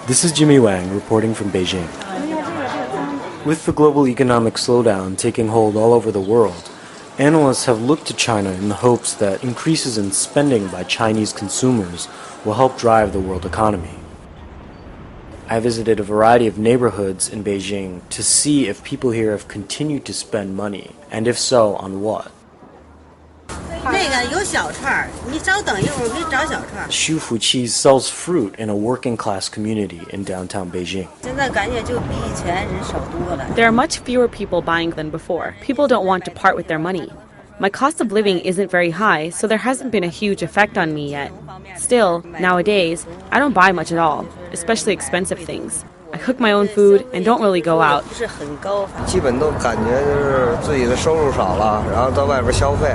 This is Jimmy Wang reporting from Beijing. With the global economic slowdown taking hold all over the world, analysts have looked to China in the hopes that increases in spending by Chinese consumers will help drive the world economy. I visited a variety of neighborhoods in Beijing to see if people here have continued to spend money, and if so, on what. Xu Fuqi sells fruit in a working-class community in downtown Beijing. There are much fewer people buying than before. People don't want to part with their money. My cost of living isn't very high, so there hasn't been a huge effect on me yet. Still, nowadays, I don't buy much at all, especially expensive things. I cook my own food and don't really go out. The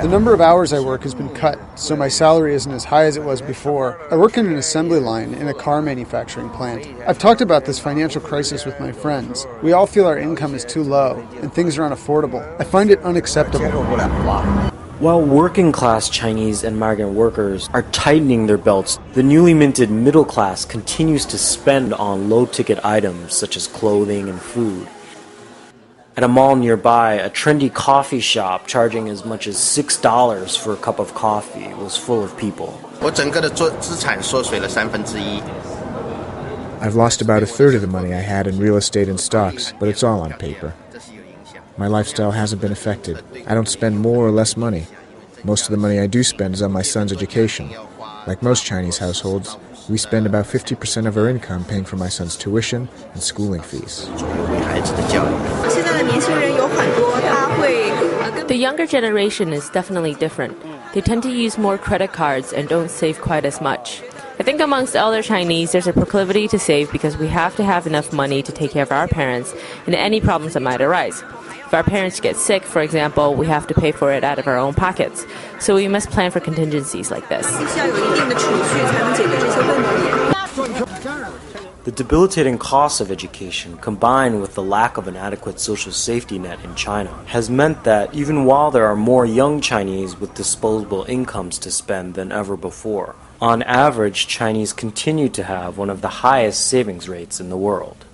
number of hours I work has been cut, so my salary isn't as high as it was before. I work in an assembly line in a car manufacturing plant. I've talked about this financial crisis with my friends. We all feel our income is too low and things are unaffordable. I find it unacceptable. While working-class Chinese and migrant workers are tightening their belts, the newly minted middle class continues to spend on low-ticket items such as clothing and food. At a mall nearby, a trendy coffee shop charging as much as $6 for a cup of coffee was full of people. I've lost about a third of the money I had in real estate and stocks, but it's all on paper. My lifestyle hasn't been affected. I don't spend more or less money. Most of the money I do spend is on my son's education. Like most Chinese households, we spend about 50% of our income paying for my son's tuition and schooling fees. The younger generation is definitely different. They tend to use more credit cards and don't save quite as much. I think amongst elder Chinese, there's a proclivity to save because we have to have enough money to take care of our parents and any problems that might arise. If our parents get sick, for example, we have to pay for it out of our own pockets. So we must plan for contingencies like this. The debilitating cost of education, combined with the lack of an adequate social safety net in China, has meant that even while there are more young Chinese with disposable incomes to spend than ever before, on average, Chinese continue to have one of the highest savings rates in the world.